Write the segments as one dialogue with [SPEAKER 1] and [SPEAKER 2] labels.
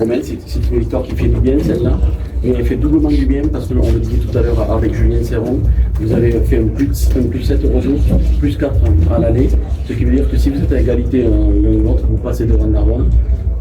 [SPEAKER 1] Romain, c'est une victoire qui fait du bien celle-là, mais elle fait doublement du bien parce qu'on le disait tout à l'heure avec Julien Serron, vous avez fait un plus 7 au retour, plus 4 à l'aller, ce qui veut dire que si vous êtes à égalité l'un ou l'autre, vous passez devant Narbonne.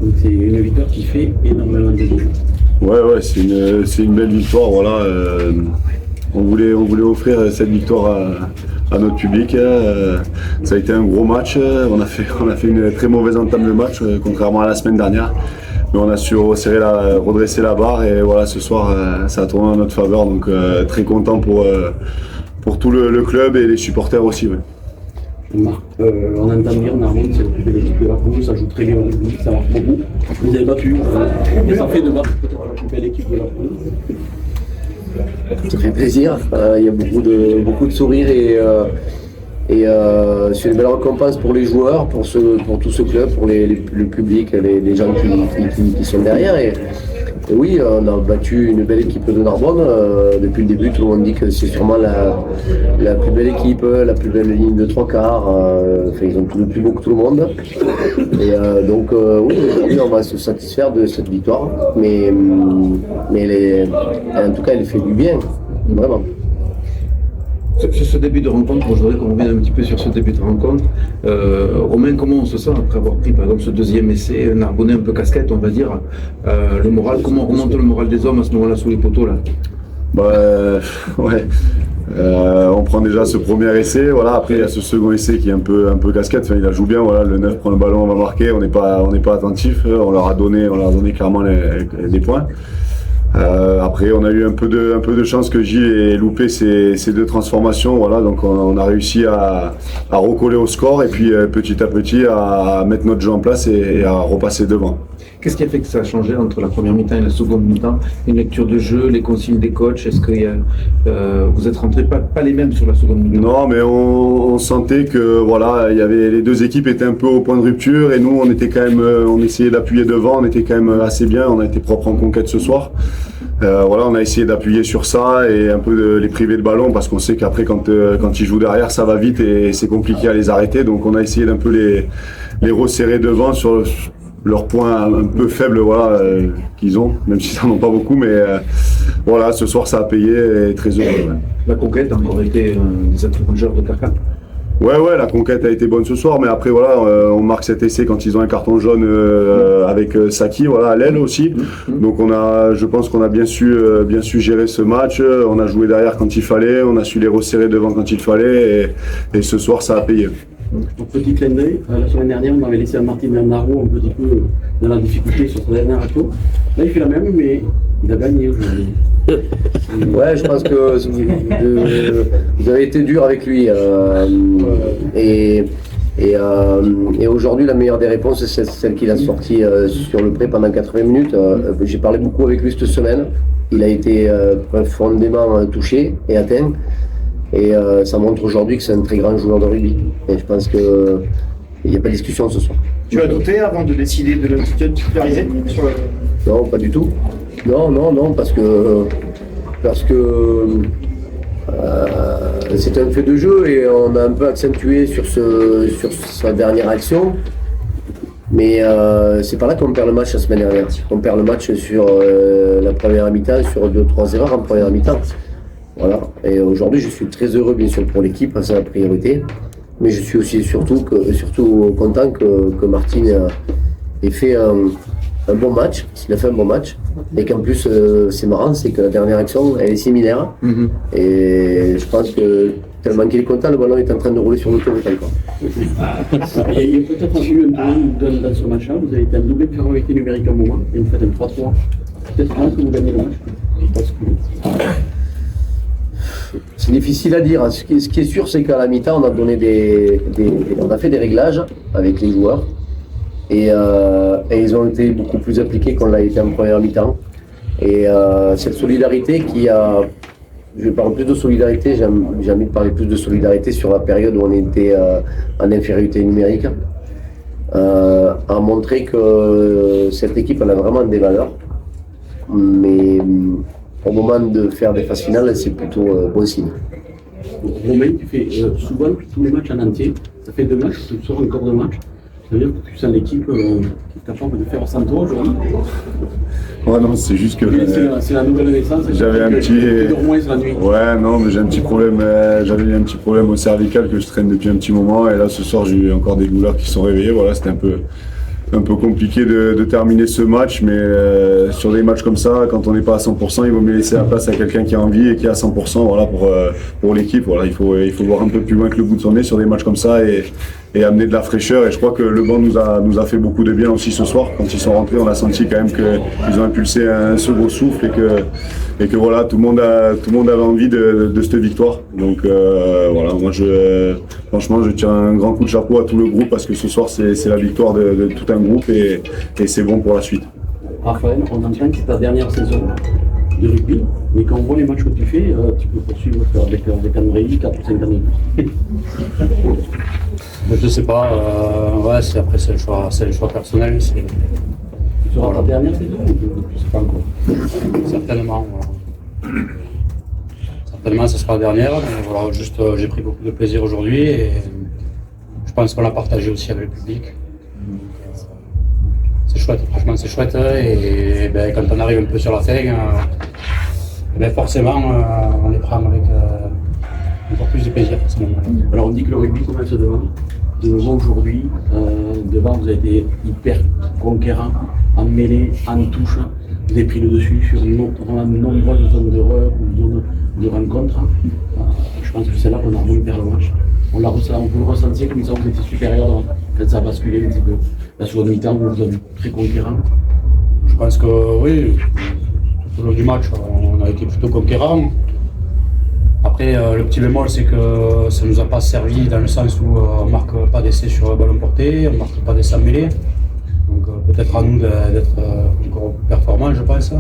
[SPEAKER 1] Donc c'est une victoire qui fait énormément de bien.
[SPEAKER 2] Ouais, c'est une belle victoire. Voilà, on voulait offrir cette victoire à notre public. Ça a été un gros match. On a fait une très mauvaise entame de match, contrairement à la semaine dernière. Mais on a su redresser la barre et voilà, ce soir, ça a tourné en notre faveur. Donc très content pour tout le club et les supporters aussi. Ouais.
[SPEAKER 1] Marc, on entend dire Narbonne, c'est la plus belle équipe de la Pro, ça joue très bien au rugby, ça marche beaucoup. Vous avez battu, et ça fait de battre peut-être la plus belle équipe de la Pro.
[SPEAKER 3] Ça fait plaisir, il y a beaucoup de sourires et c'est une belle récompense pour les joueurs, pour tout ce club, pour le public, les gens qui sont derrière. Et oui, on a battu une belle équipe de Narbonne. Depuis le début, tout le monde dit que c'est sûrement la plus belle équipe, la plus belle ligne de 3/4. Ils ont plus beau que tout le monde. Et donc, oui, aujourd'hui, on va se satisfaire de cette victoire. Mais en tout cas, elle fait du bien, vraiment.
[SPEAKER 4] Sur ce début de rencontre, je voudrais qu'on revienne un petit peu sur ce début de rencontre. Romain, comment on se sent après avoir pris par exemple ce deuxième essai, Narbonnais un peu casquette, on va dire, le moral, comment remonte le moral des hommes à ce moment-là sous les poteaux là?
[SPEAKER 2] Ouais. On prend déjà ce premier essai, voilà. Après il y a ce second essai qui est un peu casquette. Enfin, il la joue bien, voilà. Le 9 prend le ballon, on va marquer. On n'est pas attentif. On leur a donné clairement les points. Après, on a eu un peu de chance que Gilles ait loupé ces deux transformations, voilà. Donc on a réussi à recoller au score et puis petit à petit à mettre notre jeu en place et à repasser devant.
[SPEAKER 4] Qu'est-ce qui a fait que ça a changé entre la première mi-temps et la seconde mi-temps? Une lecture de jeu, les consignes des coachs, est-ce que vous êtes rentrés pas les mêmes sur la seconde mi-temps?
[SPEAKER 2] Non, mais on sentait que voilà, les deux équipes étaient un peu au point de rupture et nous on était quand même, on essayait d'appuyer devant, on était quand même assez bien, on a été propre en conquête ce soir. Voilà, on a essayé d'appuyer sur ça et un peu de les priver de ballon parce qu'on sait qu'après quand ils jouent derrière ça va vite et c'est compliqué à les arrêter, donc on a essayé d'un peu les resserrer devant sur leurs points un peu faibles, voilà, qu'ils ont, même si ça n'en ont pas beaucoup, mais voilà, ce soir ça a payé et très heureux. Ouais.
[SPEAKER 4] La conquête a encore été des atouts majeurs de Carcan.
[SPEAKER 2] Ouais, la conquête a été bonne ce soir, mais après voilà, on marque cet essai quand ils ont un carton jaune avec Saki, voilà, à l'aile aussi. Donc je pense qu'on a bien su gérer ce match. On a joué derrière quand il fallait, on a su les resserrer devant quand il fallait, et ce soir ça a payé.
[SPEAKER 1] Un petit clin d'œil, la semaine dernière on avait laissé Martin Bernardo un petit peu dans la difficulté sur sa dernière action. Là il fait la même, mais il a gagné aujourd'hui.
[SPEAKER 3] Ouais, je pense que vous avez été dur avec lui. Et aujourd'hui, la meilleure des réponses, c'est celle qu'il a sortie sur le pré pendant 80 minutes. J'ai parlé beaucoup avec lui cette semaine. Il a été profondément touché et atteint. Et ça montre aujourd'hui que c'est un très grand joueur de rugby. Et je pense qu'il n'y a pas de discussion ce soir.
[SPEAKER 5] Tu as douté avant de décider de le titulariser sur le...
[SPEAKER 3] Non, pas du tout. Non, parce que c'est un fait de jeu et on a un peu accentué sur sa dernière action. Mais c'est pas là qu'on perd le match la semaine dernière. On perd le match sur la première mi-temps, sur 2-3 erreurs en première mi-temps. Voilà. Et aujourd'hui, je suis très heureux, bien sûr, pour l'équipe, c'est la priorité. Mais je suis aussi surtout content que Martin ait fait un bon match, s'il a fait un bon match, et qu'en plus, c'est marrant, c'est que la dernière action, elle est similaire. Et je pense que tellement qu'il est content, le ballon est en train de rouler sur l'autoroute encore.
[SPEAKER 1] Il y a peut-être eu un peu dans ce match-là, vous avez été un doublé de supériorité numérique à un moment, et vous faites un 3-3. Peut-être que vous gagnez le match.
[SPEAKER 3] C'est difficile à dire. Ce qui est sûr, c'est qu'à la mi-temps, on a donné on a fait des réglages avec les joueurs. Et ils ont été beaucoup plus appliqués qu'on l'a été en première mi-temps. Et cette solidarité je vais parler plus de solidarité, j'ai envie de parler plus de solidarité sur la période où on était en infériorité numérique, a montré que cette équipe en a vraiment des valeurs. Mais au moment de faire des phases finales, c'est plutôt bon signe.
[SPEAKER 1] Romain, tu fais souvent tous les matchs en entier. Ça fait 2 matchs, tu sors encore 2 matchs. Ça veut dire que tu sens l'équipe qui est capable de faire sans toi aujourd'hui.
[SPEAKER 2] Ouais, non, c'est juste que.
[SPEAKER 1] C'est la nouvelle naissance.
[SPEAKER 2] J'avais un petit.
[SPEAKER 1] Tu dors moins la nuit.
[SPEAKER 2] Ouais, non, mais j'ai un petit problème. J'avais eu un petit problème au cervical que je traîne depuis un petit moment. Et là, ce soir, j'ai eu encore des douleurs qui sont réveillées. Voilà, c'était un peu compliqué de terminer ce match. Mais sur des matchs comme ça, quand on n'est pas à 100%, il vaut mieux laisser la place à quelqu'un qui a envie et qui est à 100%. Voilà, pour l'équipe. Voilà, il faut voir un peu plus loin que le bout de son nez sur des matchs comme ça et amener de la fraîcheur. Et je crois que le banc nous a fait beaucoup de bien aussi ce soir. Quand ils sont rentrés, on a senti quand même qu'ils ont impulsé un second souffle et que voilà, tout le monde avait envie de cette victoire. Donc voilà, moi franchement je tire un grand coup de chapeau à tout le groupe parce que ce soir c'est la victoire de tout un groupe et c'est bon pour la suite.
[SPEAKER 1] Raphaël, on entend que c'est ta dernière saison de rugby, mais quand on voit les matchs que tu fais, tu peux poursuivre avec André 4 ou 5 années.
[SPEAKER 6] Je sais pas, ouais, c'est le choix personnel.
[SPEAKER 1] Tu seras ta dernière saison ou tu sais pas encore?
[SPEAKER 6] Certainement, voilà. Certainement, ce sera la dernière, mais voilà, juste j'ai pris beaucoup de plaisir aujourd'hui et je pense qu'on l'a partagé aussi avec le public. C'est chouette, franchement c'est chouette et ben, quand on arrive un peu sur la fin, ben, forcément on les prend avec encore plus de plaisir à ce moment-là.
[SPEAKER 1] Alors on dit que le rugby commence devant. De nouveau aujourd'hui, devant vous avez été hyper conquérant, en mêlée, en touche. Vous avez pris le dessus sur de nombreuses zones d'erreur ou zones de rencontre. Je pense que c'est là qu'on a voulu faire le match. On peut le ressentir comme ça, vous étiez supérieur quand ça a basculé un petit peu. La seconde mi-temps, vous avez très conquérant.
[SPEAKER 6] Je pense que oui, tout au long du match, on a été plutôt conquérant. Après, le petit bémol, c'est que ça ne nous a pas servi dans le sens où on ne marque pas d'essai sur le ballon porté, on ne marque pas d'essai en mêlée. Donc peut-être à nous d'être encore plus performants, je pense.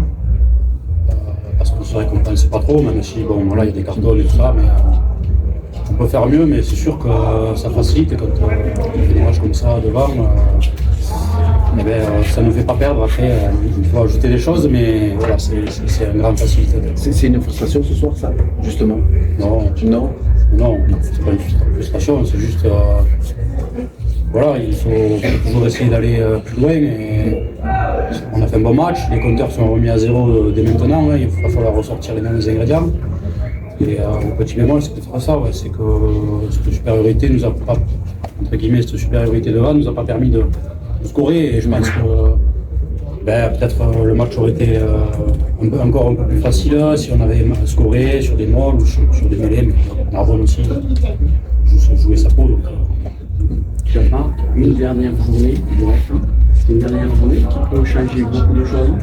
[SPEAKER 6] Parce qu'on se récompense pas trop, même si bon, voilà, il y a des cartons et tout ça, mais on peut faire mieux, mais c'est sûr que ça facilite et quand on fait des matchs comme ça devant. Eh ben, ça ne nous fait pas perdre. Après, il faut ajouter des choses, mais voilà, c'est une grande facilité.
[SPEAKER 4] C'est une frustration ce soir, ça, justement?
[SPEAKER 6] Non, c'est pas une frustration, c'est juste. Voilà, il faut toujours essayer d'aller plus loin. Et on a fait un bon match, les compteurs sont remis à zéro dès maintenant, il va falloir ressortir les mêmes ingrédients. Et le petit bémol, c'est peut-être ça, ouais, c'est que cette supériorité nous a pas, entre guillemets, cette supériorité devant nous a pas permis de scorer. Et je pense que peut-être le match aurait été encore un peu plus facile si on avait scoré sur des molles ou sur des mêlées, mais Narbonne aussi jouer sa peau.
[SPEAKER 1] Pierre-Marc, une dernière journée, c'est une dernière journée qui peut changer beaucoup de choses.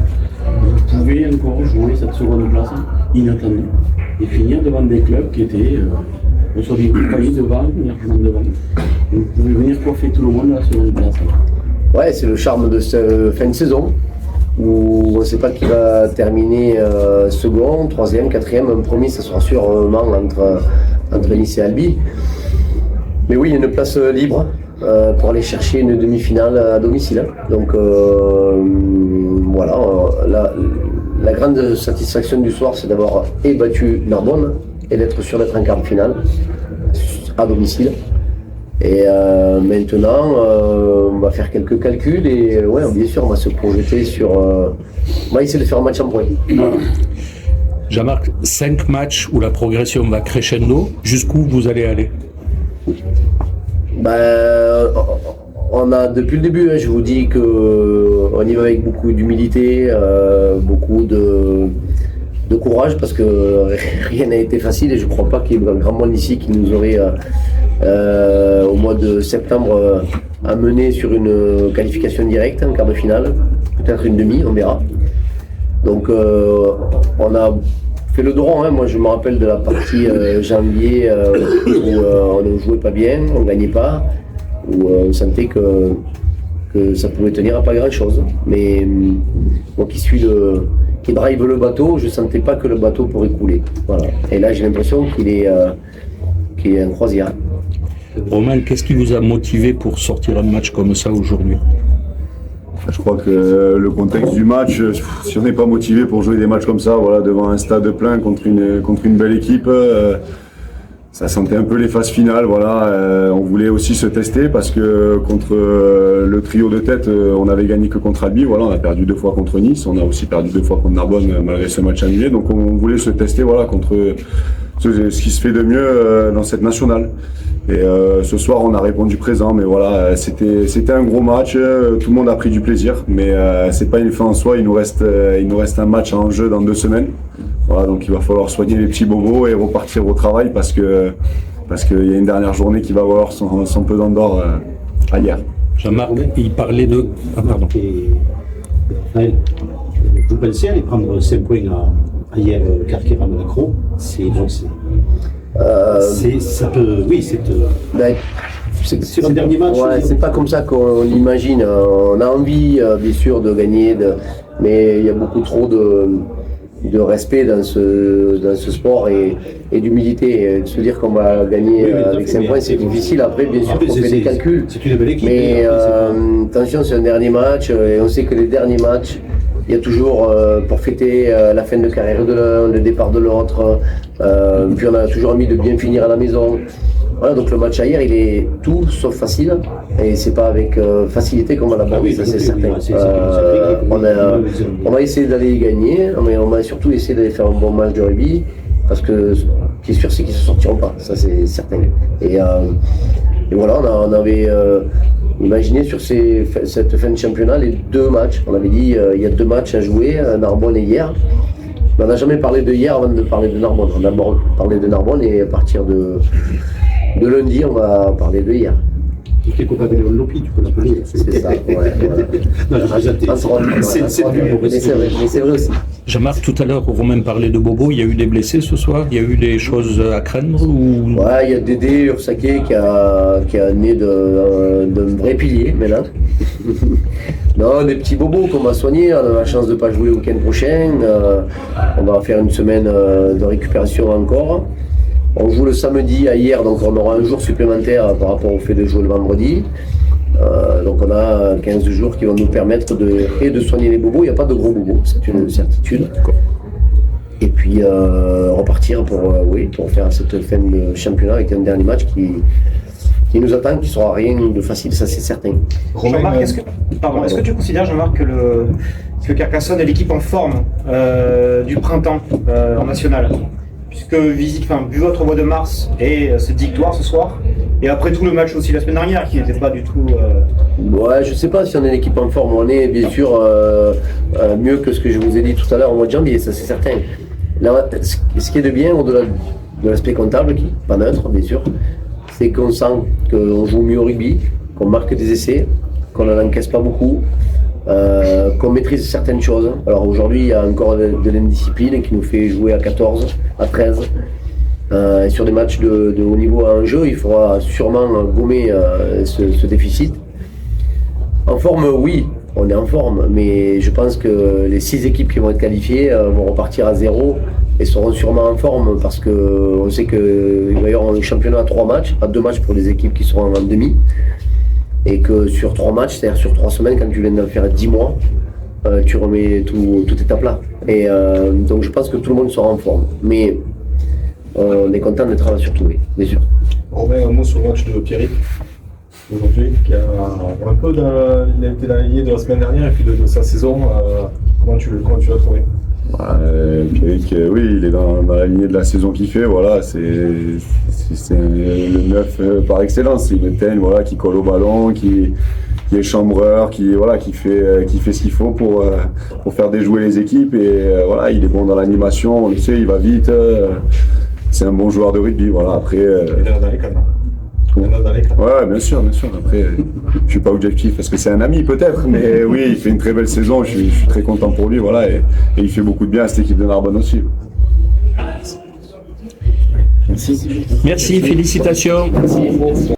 [SPEAKER 1] Vous pouvez encore jouer cette seconde place inattendue et finir devant des clubs qui étaient soit des pays devant, largement devant. Vous pouvez venir coiffer tout le monde à la seconde place.
[SPEAKER 3] Ouais, c'est le charme de cette fin de saison où on ne sait pas qui va terminer second, troisième, quatrième. Un premier, ça sera sûrement entre Nice et Albi. Mais oui, il y a une place libre pour aller chercher une demi-finale à domicile. Donc voilà, la grande satisfaction du soir, c'est d'avoir battu Narbonne et d'être sûr d'être en quart de finale à domicile. Et maintenant, on va faire quelques calculs et ouais, bien sûr, on va se projeter sur. On va essayer de faire un match en point.
[SPEAKER 7] Jean-Marc, 5 matchs où la progression va crescendo, jusqu'où vous allez aller?
[SPEAKER 3] On a depuis le début, je vous dis qu'on y va avec beaucoup d'humilité, beaucoup de courage parce que rien n'a été facile et je ne crois pas qu'il y ait un grand monde ici qui nous aurait au mois de septembre amené sur une qualification directe en quart de finale, peut-être une demi, on verra. Donc on a fait le droit, moi je me rappelle de la partie janvier où on ne jouait pas bien, on ne gagnait pas, où on sentait que ça pouvait tenir à pas grand chose. Mais moi qui drive le bateau, je ne sentais pas que le bateau pourrait couler. Voilà. Et là j'ai l'impression qu'il est en croisière.
[SPEAKER 7] Romain, qu'est-ce qui vous a motivé pour sortir un match comme ça aujourd'hui?
[SPEAKER 2] Je crois que le contexte du match, si on n'est pas motivé pour jouer des matchs comme ça, voilà, devant un stade plein contre une belle équipe, ça sentait un peu les phases finales. Voilà, on voulait aussi se tester parce que contre le trio de tête, on avait gagné que contre Albi. Voilà, on a perdu 2 fois contre Nice, on a aussi perdu 2 fois contre Narbonne malgré ce match annulé. Donc on voulait se tester, voilà, contre ce qui se fait de mieux dans cette nationale. Et ce soir, on a répondu présent, mais voilà, c'était un gros match. Tout le monde a pris du plaisir, mais c'est pas une fin en soi. Il nous reste un match en jeu dans 2 semaines. Voilà, donc il va falloir soigner les petits bobos et repartir au travail parce qu'il y a une dernière journée qui va avoir son pesant d'or à hier.
[SPEAKER 7] Jean-Marc, il parlait de... Ah, pardon.
[SPEAKER 8] Et, Raphaël, vous pensez aller prendre 5 points à hier, Carquera de Lacro, ça peut... Oui, c'est...
[SPEAKER 3] Ben,
[SPEAKER 8] Sur le dernier match,
[SPEAKER 3] ouais, c'est pas comme ça qu'on l'imagine. On a envie, bien sûr, de gagner, mais il y a beaucoup trop de respect dans ce sport et d'humilité. De se dire qu'on va gagner avec 5 points, c'est difficile. Après, bien sûr, on fait des calculs.
[SPEAKER 8] C'est une belle équipe.
[SPEAKER 3] Mais attention, c'est un dernier match et on sait que les derniers matchs, il y a toujours, pour fêter la fin de carrière de l'un, le départ de l'autre, puis on a toujours envie de bien finir à la maison. Voilà, donc le match à hier, il est tout sauf facile, et c'est pas avec facilité qu'on va l'aborder, ça c'est certain. On va essayer d'aller gagner, mais on va surtout essayer d'aller faire un bon match de rugby, parce que ce qui est sûr, c'est qu'ils ne se sortiront pas, ça c'est certain. Et voilà, on avait imaginé sur cette fin de championnat les 2 matchs. On avait dit il y a 2 matchs à jouer, Narbonne et hier. Mais on n'a jamais parlé de hier avant de parler de Narbonne. On a d'abord parlé de Narbonne et à partir de lundi, on va parler de hier.
[SPEAKER 8] Tu es copain avec Léon Lopi, tu peux l'appeler.
[SPEAKER 3] C'est ça, ouais. Voilà. C'est vrai aussi.
[SPEAKER 7] Jean-Marc, tout à l'heure, Romain parlait de Bobo. Il y a eu des blessés ce soir? Il y a eu des choses à craindre ou...
[SPEAKER 3] Ouais, il y a Dédé Ursake qui a né d'un vrai pilier maintenant. Non, des petits bobos qu'on va soigner. On a la chance de ne pas jouer le week-end prochain. On va faire une semaine de récupération encore. On joue le samedi à hier, donc on aura un jour supplémentaire par rapport au fait de jouer le vendredi. Donc on a 15 jours qui vont nous permettre de soigner les bobos. Il n'y a pas de gros bobos, c'est une certitude. Et puis repartir pour faire cette fin de championnat avec un dernier match qui nous attend, qui ne sera rien de facile, ça c'est certain.
[SPEAKER 5] Jean-Marc, est-ce que tu considères, Jean-Marc, que Carcassonne est l'équipe en forme du printemps en national? Puisque vu votre mois de mars et cette victoire ce soir, et après tout le match aussi la semaine dernière qui n'était pas du tout...
[SPEAKER 3] Ouais, je sais pas si on est l'équipe en forme. On est bien sûr mieux que ce que je vous ai dit tout à l'heure au mois de janvier, ça c'est certain. Là, ce qui est de bien, au-delà de l'aspect comptable, qui n'est pas neutre bien sûr, c'est qu'on sent qu'on joue mieux au rugby, qu'on marque des essais, qu'on n'en encaisse pas beaucoup, qu'on maîtrise certaines choses. Alors aujourd'hui, il y a encore de l'indiscipline qui nous fait jouer à 14, à 13. Et sur des matchs de haut niveau en jeu, il faudra sûrement gommer ce déficit. En forme, oui, on est en forme, mais je pense que les 6 équipes qui vont être qualifiées vont repartir à 0 et seront sûrement en forme parce qu'on sait qu'il va y avoir un championnat à 3 matchs, à 2 matchs pour les équipes qui seront en demi. Et que sur 3 matchs, c'est-à-dire sur 3 semaines, quand tu viens de faire 10 mois, tu remets tout est à plat. Et donc je pense que tout le monde sera en forme. Mais on est content d'être là surtout, oui, bien sûr.
[SPEAKER 9] Romain, un mot sur le match de Pierrick aujourd'hui, qui a un peu il a été dans la lignée de la semaine dernière et puis de sa saison. Comment tu l'as trouvé?
[SPEAKER 2] Pierrick, oui, il est dans la lignée de la saison qu'il fait. Voilà, c'est le 9 par excellence. C'est une tête, voilà, qui colle au ballon, qui est chambreur, qui fait ce qu'il faut pour faire déjouer les équipes. Et voilà, il est bon dans l'animation. On le sait, il va vite. C'est un bon joueur de rugby. Voilà. Après,
[SPEAKER 9] il est dans les cannes.
[SPEAKER 2] Ouais, bien sûr. Après, je suis pas objectif parce que c'est un ami peut-être, mais oui, il fait une très belle saison. Je suis très content pour lui, voilà, et il fait beaucoup de bien à cette équipe de Narbonne aussi.
[SPEAKER 7] Merci, félicitations.
[SPEAKER 3] Merci.